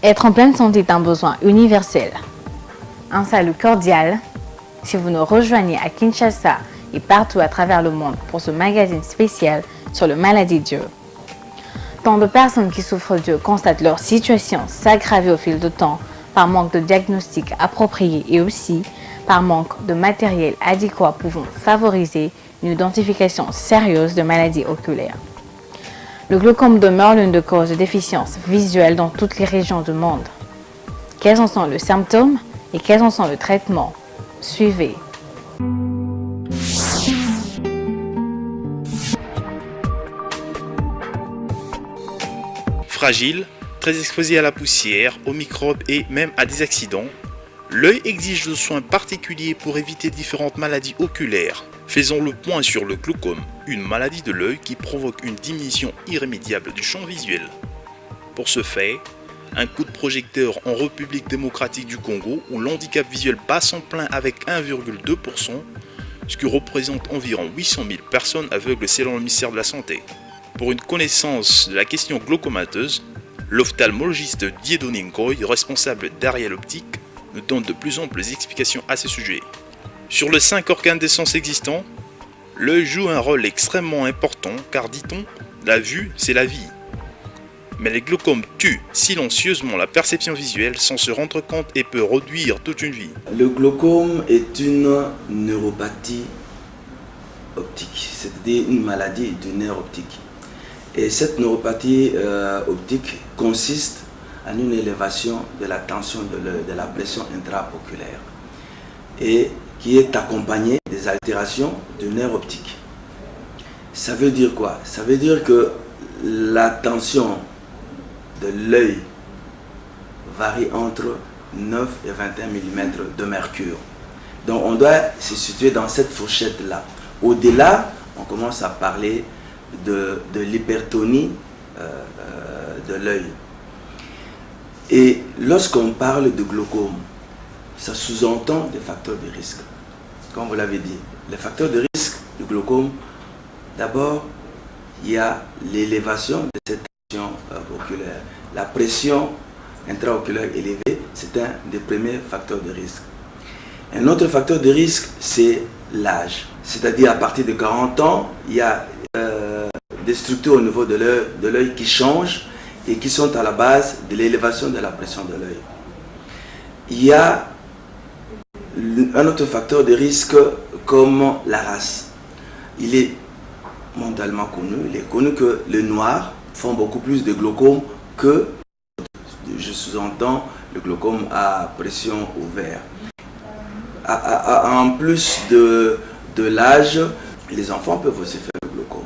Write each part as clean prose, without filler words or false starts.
Être en pleine santé est un besoin universel. Un salut cordial si vous nous rejoignez à Kinshasa et partout à travers le monde pour ce magazine spécial sur les maladies dures. Tant de personnes qui souffrent d'eux constatent leur situation s'aggraver au fil du temps par manque de diagnostic approprié et aussi par manque de matériel adéquat pouvant favoriser une identification sérieuse de maladies oculaires. Le glaucome demeure l'une des causes de déficience visuelle dans toutes les régions du monde. Quels en sont les symptômes et quels en sont les traitements? Suivez. Fragile, très exposé à la poussière, aux microbes et même à des accidents, l'œil exige de soins particuliers pour éviter différentes maladies oculaires. Faisons le point sur le glaucome, une maladie de l'œil qui provoque une diminution irrémédiable du champ visuel. Pour ce fait, un coup de projecteur en République démocratique du Congo où l'handicap visuel bat son plein avec 1,2%, ce qui représente environ 800 000 personnes aveugles selon le ministère de la Santé. Pour une connaissance de la question glaucomateuse, l'ophtalmologiste Dieudonné Ngoy, responsable d'Ariel Optique, nous donne de plus amples explications à ce sujet. Sur les 5 organes des sens existants, l'œil joue un rôle extrêmement important car, dit-on, la vue c'est la vie. Mais le glaucome tue silencieusement la perception visuelle sans se rendre compte et peut réduire toute une vie. Le glaucome est une neuropathie optique, c'est-à-dire une maladie du nerf optique. Et cette neuropathie optique consiste en une élévation de la tension de la pression intraoculaire et qui est accompagnée des altérations du nerf optique. Ça veut dire quoi? Ça veut dire que la tension de l'œil varie entre 9 et 21 mm de mercure. Donc on doit se situer dans cette fourchette-là. Au-delà, on commence à parler de l'hypertonie de l'œil. Et lorsqu'on parle de glaucome, ça sous-entend des facteurs de risque. Comme vous l'avez dit, les facteurs de risque du glaucome, d'abord, il y a l'élévation de cette tension oculaire. La pression intraoculaire élevée, c'est un des premiers facteurs de risque. Un autre facteur de risque, c'est l'âge. C'est-à-dire à partir de 40 ans, il y a des structures au niveau de l'œil qui changent et qui sont à la base de l'élévation de la pression de l'œil. Il y a un autre facteur de risque comme la race. Il est mondialement connu, il est connu que les noirs font beaucoup plus de glaucome que, je sous-entends, le glaucome à pression ouverte. En plus de l'âge, les enfants peuvent aussi faire le glaucome.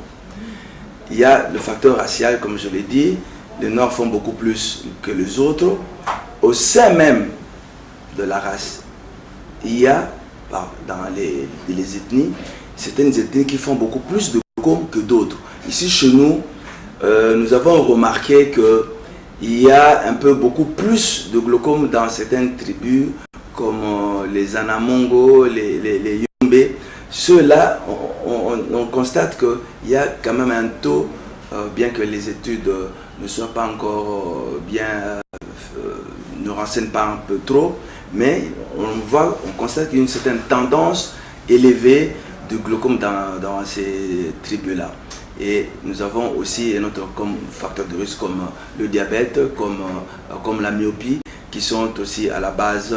Il y a le facteur racial, comme je l'ai dit, les noirs font beaucoup plus que les autres. Au sein même de la race, il y a dans les ethnies, certaines ethnies qui font beaucoup plus de glaucome que d'autres. Ici chez nous, nous avons remarqué qu'il y a un peu beaucoup plus de glaucome dans certaines tribus comme les Anamongo, les Yombe. Ceux-là, on constate qu'il y a quand même un taux, bien que les études ne soient pas encore bien, ne renseignent pas un peu trop, mais on constate qu'il y a une certaine tendance élevée de glaucome dans ces tribus-là. Et nous avons aussi un autre facteur de risque comme le diabète, comme la myopie, qui sont aussi à la base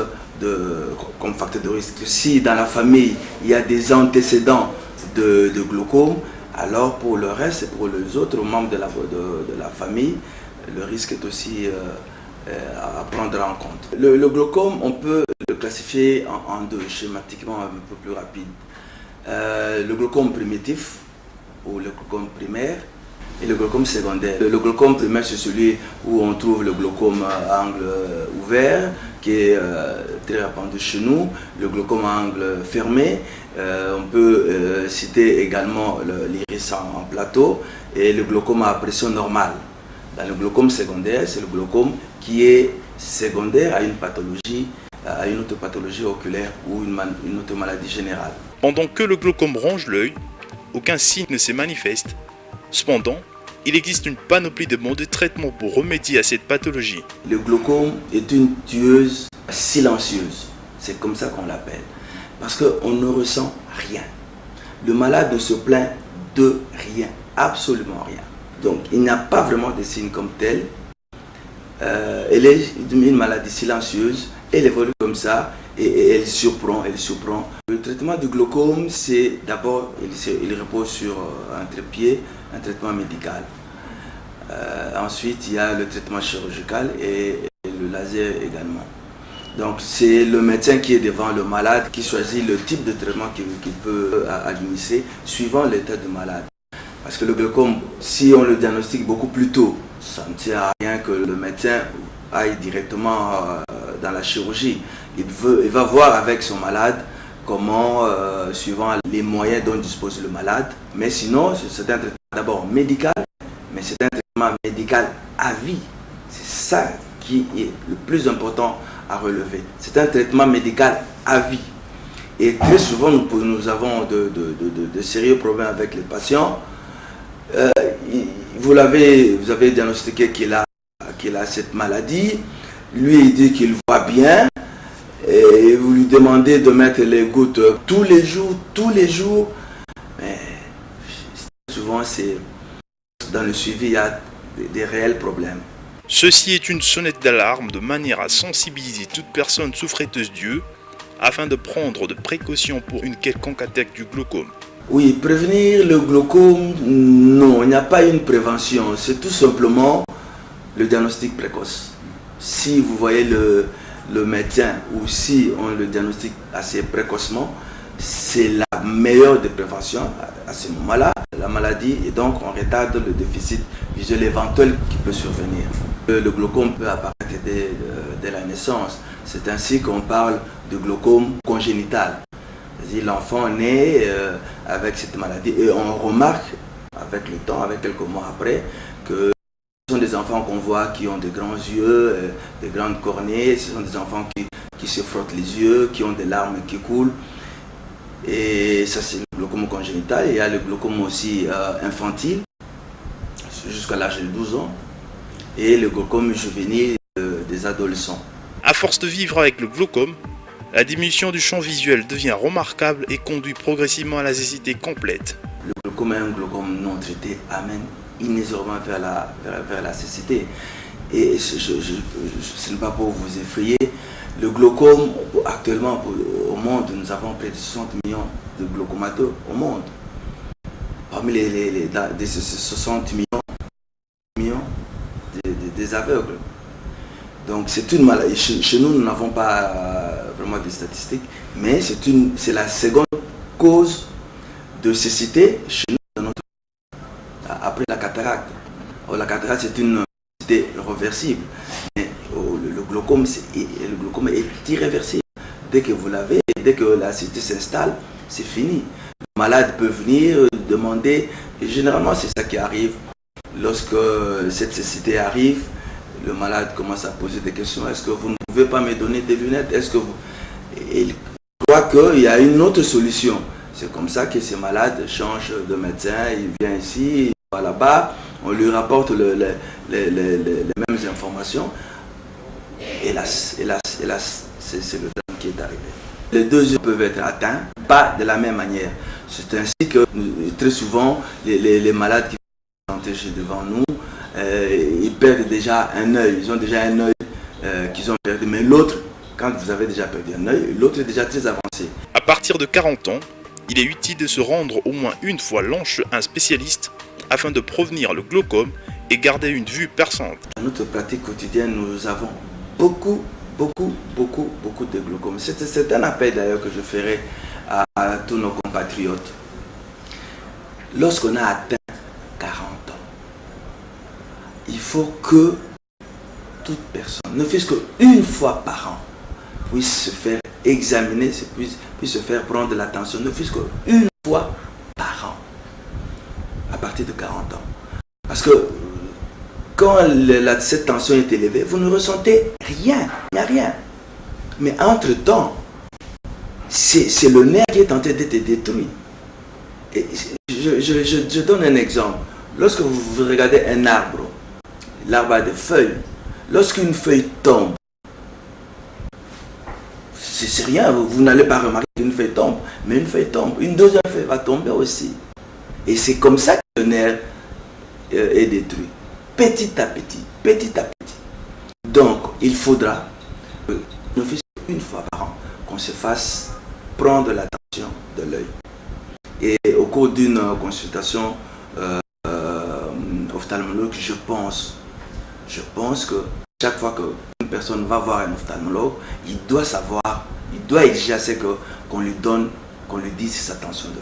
comme facteur de risque. Si dans la famille, il y a des antécédents de glaucome, alors pour le reste et pour les autres membres de la famille, le risque est aussi à prendre en compte. Le glaucome, on peut le classifier en deux, schématiquement un peu plus rapide. Le glaucome primitif, ou le glaucome primaire, et le glaucome secondaire. Le glaucome primaire, c'est celui où on trouve le glaucome à angle ouvert, qui est très répandu chez nous, le glaucome à angle fermé. On peut citer également l'iris en plateau et le glaucome à pression normale. Dans le glaucome secondaire, c'est le glaucome qui est secondaire à une pathologie, à une autre pathologie oculaire ou une autre maladie générale. Pendant que le glaucome ronge l'œil, aucun signe ne se manifeste. Cependant, Il existe une panoplie de modes de traitement pour remédier à cette pathologie. Le glaucome est une tueuse silencieuse. C'est comme ça qu'on l'appelle. Parce qu'on ne ressent rien. Le malade ne se plaint de rien. Absolument rien. Donc, il n'y a pas vraiment de signes comme tel. Elle est une maladie silencieuse. Elle évolue comme ça et elle surprend. Le traitement du glaucome, c'est d'abord, il repose sur un trépied, un traitement médical. Ensuite, il y a le traitement chirurgical et le laser également. Donc, c'est le médecin qui est devant le malade qui choisit le type de traitement qu'il peut administrer suivant l'état du malade. Parce que le glaucome, si on le diagnostique beaucoup plus tôt, ça ne sert à rien que le médecin aille directement dans la chirurgie. Il va voir avec son malade comment, suivant les moyens dont dispose le malade. Mais sinon, c'est un traitement d'abord médical, mais c'est un traitement médical à vie. C'est ça qui est le plus important à relever. C'est un traitement médical à vie. Et très souvent, nous avons de sérieux problèmes avec les patients. Vous avez diagnostiqué qu'il a cette maladie. Lui, il dit qu'il voit bien. Et vous lui demandez de mettre les gouttes tous les jours. Mais souvent, dans le suivi, il y a des réels problèmes. Ceci est une sonnette d'alarme de manière à sensibiliser toute personne souffreteuse d'yeux afin de prendre de précautions pour une quelconque attaque du glaucome. Oui, prévenir le glaucome, non, il n'y a pas une prévention. C'est tout simplement le diagnostic précoce. Si vous voyez le médecin ou si on le diagnostique assez précocement, c'est la meilleure des préventions à ce moment-là. La maladie et donc on retarde le déficit visuel éventuel qui peut survenir. Le glaucome peut apparaître dès la naissance. C'est ainsi qu'on parle de glaucome congénital. C'est-à-dire l'enfant naît avec cette maladie et on remarque avec le temps, avec quelques mois après, que ce sont des enfants qu'on voit qui ont de grands yeux, de grandes cornées. Ce sont des enfants qui se frottent les yeux, qui ont des larmes qui coulent. Et ça, c'est le glaucome congénital. Il y a le glaucome aussi infantile, jusqu'à l'âge de 12 ans. Et le glaucome juvénile des adolescents. À force de vivre avec le glaucome, la diminution du champ visuel devient remarquable et conduit progressivement à la cécité complète. Le glaucome et un glaucome non traité amène inexorablement vers la cécité. Et ce n'est pas pour vous effrayer. Le glaucome, actuellement au monde, nous avons près de 60 millions de glaucomateux au monde. Parmi les 60 millions des aveugles. Donc c'est une maladie. Chez nous, nous n'avons pas vraiment des statistiques, mais c'est la seconde cause de cécité chez nous, dans notre après la cataracte. La cataracte, c'est une cécité réversible. Mais le glaucome est irréversible. Dès que vous l'avez, dès que la cécité s'installe, c'est fini. Le malade peut venir demander, et généralement c'est ça qui arrive. Lorsque cette cécité arrive, le malade commence à poser des questions. Est-ce que vous ne pouvez pas me donner des lunettes? Est-ce que vous... Il croit qu'il y a une autre solution. C'est comme ça que ces malades changent de médecin. Il vient ici, il va là-bas, on lui rapporte les mêmes informations. Hélas, c'est le drame qui est arrivé. Les deux yeux peuvent être atteints, pas de la même manière. C'est ainsi que très souvent, les malades qui sont protégés devant nous, ils perdent déjà un œil. Ils ont déjà un œil qu'ils ont perdu. Mais l'autre, quand vous avez déjà perdu un œil, l'autre est déjà très avancé. À partir de 40 ans, il est utile de se rendre au moins une fois l'an chez un spécialiste afin de prévenir le glaucome et garder une vue perçante. Dans notre pratique quotidienne, nous avons beaucoup de glaucome. C'est un appel d'ailleurs que je ferai à tous nos compatriotes. Lorsqu'on a atteint 40 ans, il faut que toute personne, ne fût-ce qu'une fois par an, puisse se faire examiner, puisse se faire prendre de l'attention, ne fût-ce qu'une fois par an, à partir de 40 ans. Parce que quand cette tension est élevée, vous ne ressentez rien, il n'y a rien. Mais entre-temps, c'est le nerf qui est en train d'être détruit. Et je donne un exemple. Lorsque vous regardez un arbre, l'arbre a des feuilles. Lorsqu'une feuille tombe, c'est rien, vous n'allez pas remarquer qu'une feuille tombe, mais une feuille tombe, une deuxième feuille va tomber aussi. Et c'est comme ça que le nerf est détruit, petit à petit, petit à petit. Donc, il faudra, ne fût-ce qu'une fois par an, qu'on se fasse prendre l'attention de l'œil. Et au cours d'une consultation ophtalmologue, je pense que chaque fois qu'une personne va voir un ophtalmologue, il doit savoir, il doit exiger qu'on lui dise sa tension de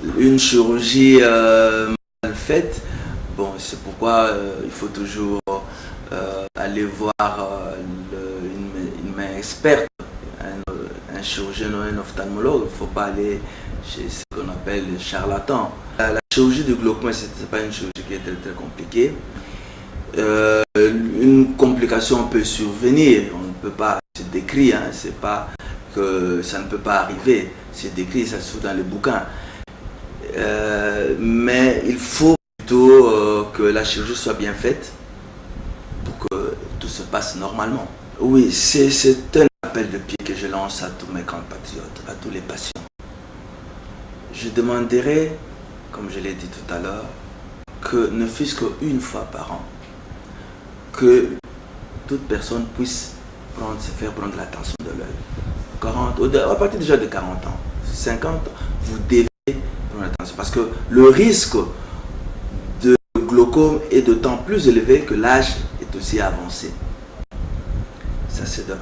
l'œil. Une chirurgie mal faite, bon, c'est pourquoi il faut toujours aller voir une main experte, un chirurgien ou un ophtalmologue. Il ne faut pas aller chez ce qu'on appelle les charlatans. La chirurgie du glaucome, ce n'est pas une chirurgie qui est très, très compliquée. Une complication peut survenir, on ne peut pas se décrire, hein, c'est pas que ça ne peut pas arriver, c'est décrit, ça se trouve dans les bouquins. Mais il faut plutôt que la chirurgie soit bien faite pour que tout se passe normalement. Oui, c'est un appel de pied que je lance à tous mes compatriotes, à tous les patients. Je demanderai, comme je l'ai dit tout à l'heure, que ne fût-ce qu'une fois par an, que toute personne puisse se faire prendre l'attention de l'œil. À partir déjà de 40 ans, 50 ans, vous devez prendre l'attention. Parce que le risque de glaucome est d'autant plus élevé que l'âge est aussi avancé. Ça, c'est de 1.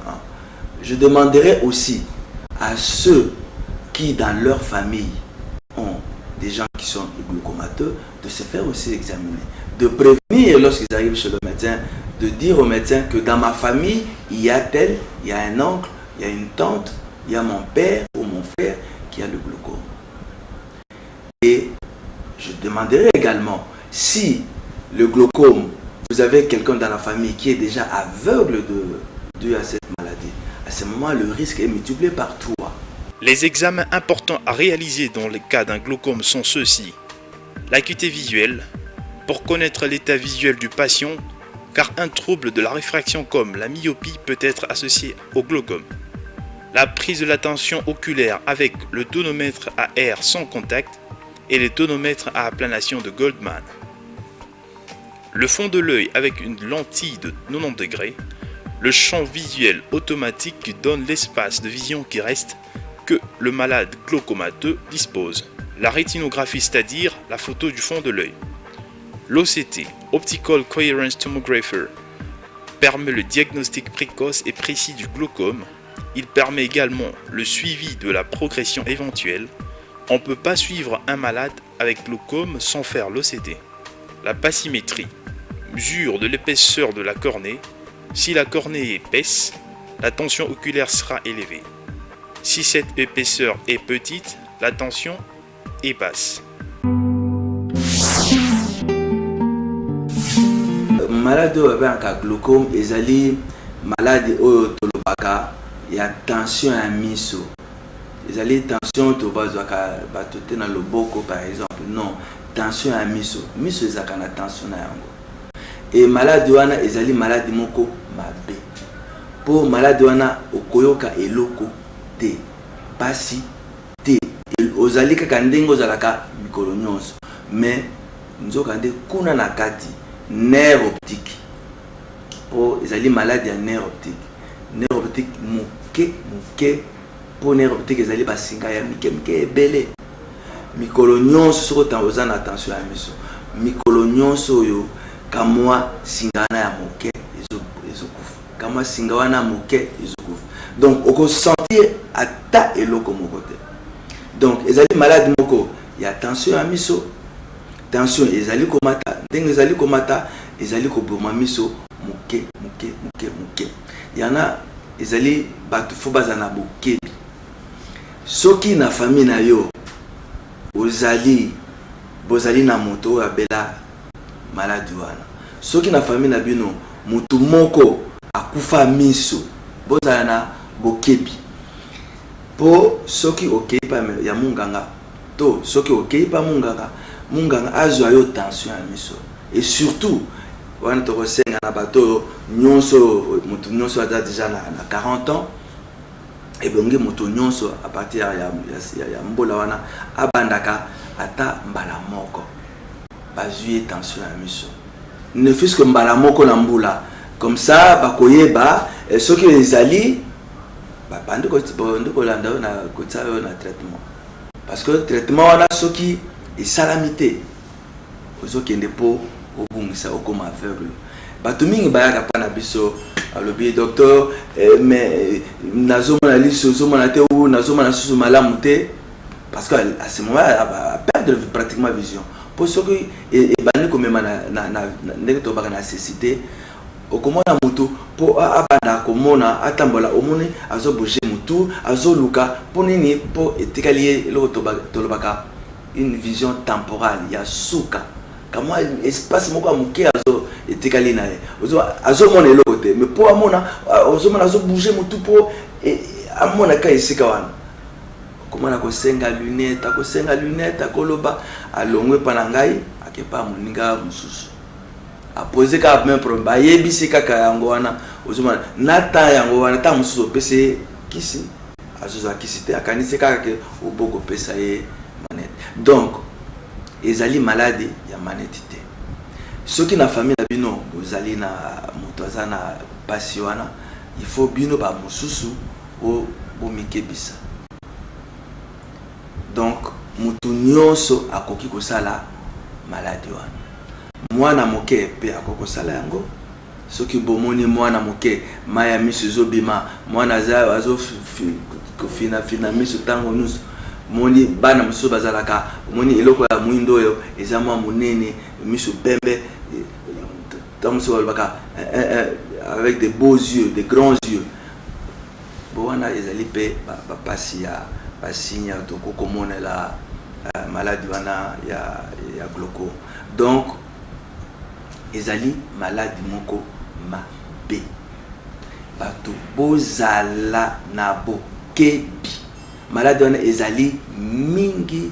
Je demanderai aussi à ceux qui, dans leur famille, ont des gens qui sont glaucomateux, de se faire aussi examiner. De prévenir lorsqu'ils arrivent chez le médecin, de dire au médecin que dans ma famille, il y a tel, il y a un oncle, il y a une tante, il y a mon père ou mon frère qui a le glaucome. Et je demanderai également, si le glaucome, vous avez quelqu'un dans la famille qui est déjà aveugle dû à cette maladie, à ce moment, le risque est multiplié par 3. Les examens importants à réaliser dans le cas d'un glaucome sont ceux-ci. L'acuité visuelle, pour connaître l'état visuel du patient, car un trouble de la réfraction comme la myopie peut être associé au glaucome. La prise de la tension oculaire avec le tonomètre à air sans contact et le tonomètre à aplanation de Goldman. Le fond de l'œil avec une lentille de 90 degrés, le champ visuel automatique qui donne l'espace de vision qui reste que le malade glaucomateux dispose. La rétinographie, c'est-à-dire la photo du fond de l'œil. L'OCT, Optical Coherence Tomographer, permet le diagnostic précoce et précis du glaucome. Il permet également le suivi de la progression éventuelle. On ne peut pas suivre un malade avec glaucome sans faire l'OCT. La pachymétrie mesure de l'épaisseur de la cornée. Si la cornée est épaisse, la tension oculaire sera élevée. Si cette épaisseur est petite, la tension est basse. Malade avec un glaucome, ezali malade oyo tolobaka ya tension ya miso. Ezali tension to bazwaka batote na loboko par exemple. Non, tension ya miso. Miso ezaka na tension na yango. Et malade wana ezali malade moko mabe. Po malade wana okoyoka eloko te, pasi te. Ozali kaka ndenge ozalaka mikolo nyonso. Mais nzoka nde kuna na kati nerf optique. Po ezali malade ya nerf optique. Nerf optique moke po nerf optique ezali basinga ya mike ebele. Mikolo nyonso soko tangoza na tension ya miso. Mikolo nyonso oyo kamwa singana ya moke ezokufa. Kamwa singa wana moke ezokufa. Donc oko sentir ata eloko moko te. Donc ezali malade moko ya tension ya miso. Tension ezali komata, ndenge ezali komata, ezali koboma miso moke. Yana ezali batu fo bazana bokebi. Soki na famille na yo bozali na moto abela malade wana. Soki na famille na bino mutu moko akufa miso, bozala na bokebi. Po soki okei pa ya munganga to soki okei pa munganga, munganga azwa yo tension ya miso. Et surtout wana tokosenga na bato nyonso mutu nyonso aza déjà na 40 ans et bonge mutu nyonso à partir ya mbola wana abandaka ata mbala moko bazui tension ya miso. Ne fût-ce que mbala moko na mbula comme ça bakoyeba soki ezali bande ko landa na kotsa na traitement parce que traitement wana soki esalamité ozokende po obungisa okoma aveugle bato mingi bayaka pa na biso alobi docteur mais nazomona liso zomona te ou nazomona susu malamu te parce que à ce moment là perdre pratiquement vision pour ce que ebani komema na ndenge to baka na nécessité okomona mutu po abanda komona atambola omoni azo bouger mutu azo luka po nini po etikali lo to lobaka une vision temporale ya suka kama espace moko amuke azo etikali na azo mona eloko te mais po amona azo mona azo bouger mutu po amona ka esika wana komona ko senga lunette akoloba alongwe pana ngai akepa moninga mususu a poser ka même problème ba yebisi kaka yango wana ozoma nata yango wana ta mususu pese kisi azuza kisi te akanisi kaka ke oboko pesa ye manette. Donc ezali maladie ya manette te. Soki na famille na bino ozali na moto aza na pasi wana il faut bino ba mususu o bomikebisa. Donc mutu nyonso akoki kosala maladie wana. Mwana moke pe akoko sala yango soki bomoni mwana moke maya miso zobima mwana za azo fina miso tango nusu moni bana muso bazalaka moni eloko ya mwindo yo ezama munene miso pembe tango so baka avec des beaux yeux, des grands yeux. Bowana ezali pe ba pasi ya basinya to kokomona la maladie wana ya glaucome. Donc ezali maladie moko mabe bato bozala na bokebi maladie wana ezali mingi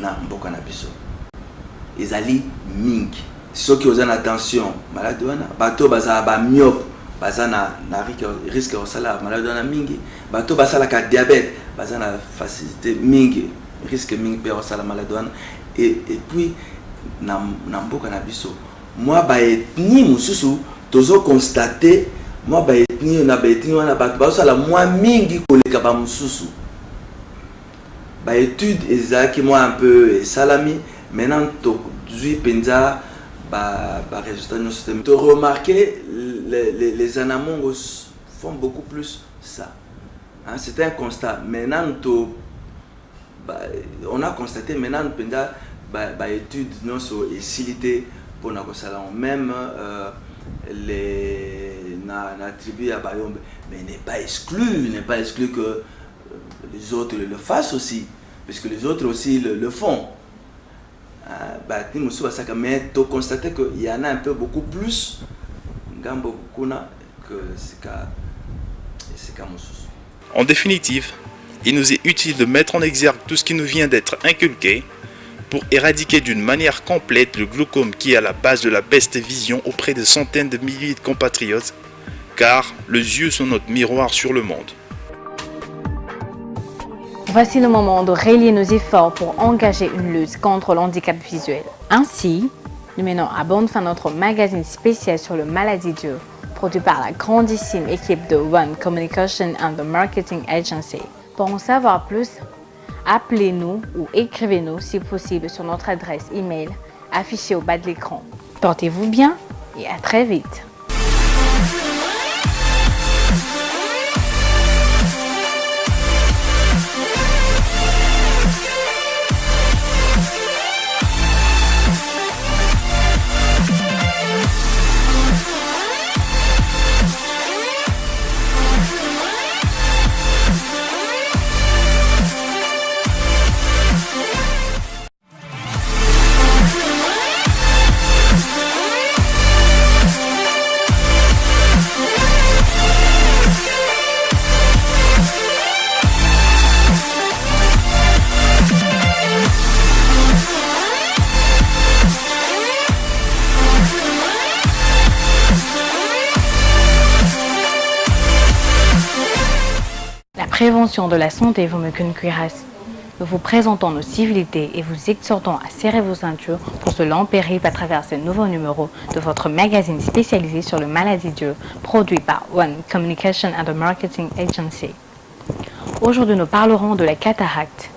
na mboka na biso ezali mingi soki oza na tension maladie wana bato bazala ba myope baza na risque osala maladie wana mingi bato basala ka diabète baza na facilité mingi risque mingi pe osala maladie wana et puis na mboka na biso moi ba ethnie mususu tozo constater moi ba ethnie na ba ethnie wana bato basala moi mingi koleka ba mususu ba étude ezaki moi un peu salami maintenant to zui penza ba résultat no système to remarquer les anamongos font beaucoup plus ça hein, c'est un constat maintenant to on a constaté maintenant penza ba étude non so facilité pour na kosala même les na tribu ya Bayombe mais n'est pas exclu que les autres le fassent aussi parce que les autres aussi le font bah ni musu basaka mais to constater que il y en a un peu beaucoup plus ngambo kuna que c'est ka musu. En définitive, il nous est utile de mettre en exergue tout ce qui nous vient d'être inculqué pour éradiquer d'une manière complète le glaucome qui est à la base de la peste vision auprès de centaines de milliers de compatriotes, car les yeux sont notre miroir sur le monde. Voici le moment de relier nos efforts pour engager une lutte contre l'handicap visuel. Ainsi, nous menons à bonne fin notre magazine spécial sur le maladie dure, produit par la grandissime équipe de One Communication and the Marketing Agency. Pour en savoir plus, appelez-nous ou écrivez-nous si possible sur notre adresse email affichée au bas de l'écran. Portez-vous bien et à très vite. prévention de la santé vous me cuirasse. Nous vous présentons nos civilités et vous exhortons à serrer vos ceintures pour ce long périple à travers ce nouveau numéro de votre magazine spécialisé sur le maladie dure, produit par One Communication and Marketing Agency. Aujourd'hui, nous parlerons de la cataracte,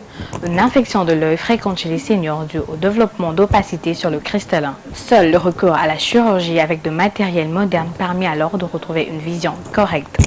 une infection de l'œil fréquente chez les seniors due au développement d'opacité sur le cristallin. Seul le recours à la chirurgie avec de matériel moderne permet alors de retrouver une vision correcte.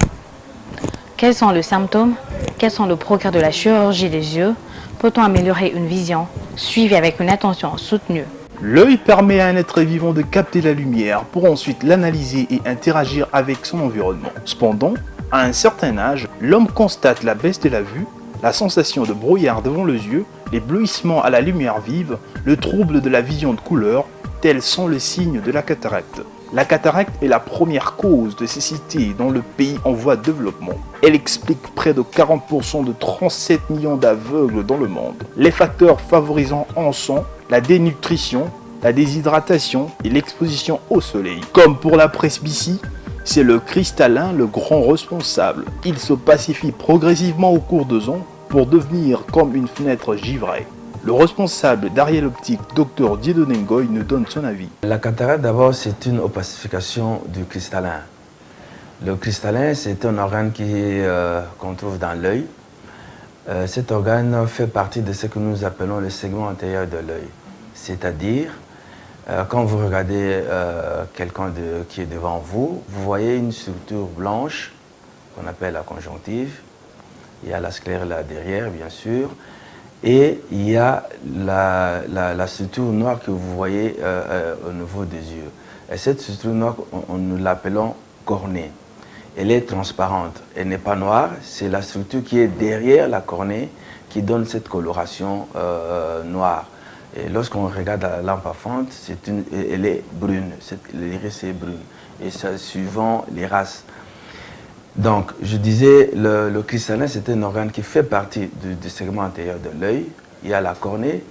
Quels sont les symptômes? Quels sont les progrès de la chirurgie des yeux? Peut-on améliorer une vision? Suivez avec une attention soutenue. L'œil permet à un être vivant de capter la lumière pour ensuite l'analyser et interagir avec son environnement. Cependant, à un certain âge, l'homme constate la baisse de la vue, la sensation de brouillard devant les yeux, les bleuissements à la lumière vive, le trouble de la vision de couleur, tels sont les signes de la cataracte. La cataracte est la première cause de cécité dans le pays en voie de développement. Elle explique près de 40% de 37 millions d'aveugles dans le monde. Les facteurs favorisant en sont la dénutrition, la déshydratation et l'exposition au soleil. Comme pour la presbytie, c'est le cristallin le grand responsable. Il se pacifie progressivement au cours des ans pour devenir comme une fenêtre givrée. Le responsable d'Ariel Optique, Dr Dieudonné Ngoy, nous donne son avis. La cataracte, d'abord, c'est une opacification du cristallin. Le cristallin, c'est un organe qu'on trouve dans l'œil. Cet organe fait partie de ce que nous appelons le segment antérieur de l'œil. C'est-à-dire, quand vous regardez quelqu'un qui est devant vous, vous voyez une structure blanche qu'on appelle la conjonctive. Il y a la sclère là derrière, bien sûr. Et il y a la structure noire que vous voyez au niveau des yeux. Et cette structure noire, nous l'appelons cornée. Elle est transparente, elle n'est pas noire, c'est la structure qui est derrière la cornée qui donne cette coloration noire. Et lorsqu'on regarde la lampe à fente, elle est brune, l'iris est brune, et ça suivant les races. Donc, je disais, le cristallin, c'est un organe qui fait partie du segment antérieur de l'œil. Il y a la cornée,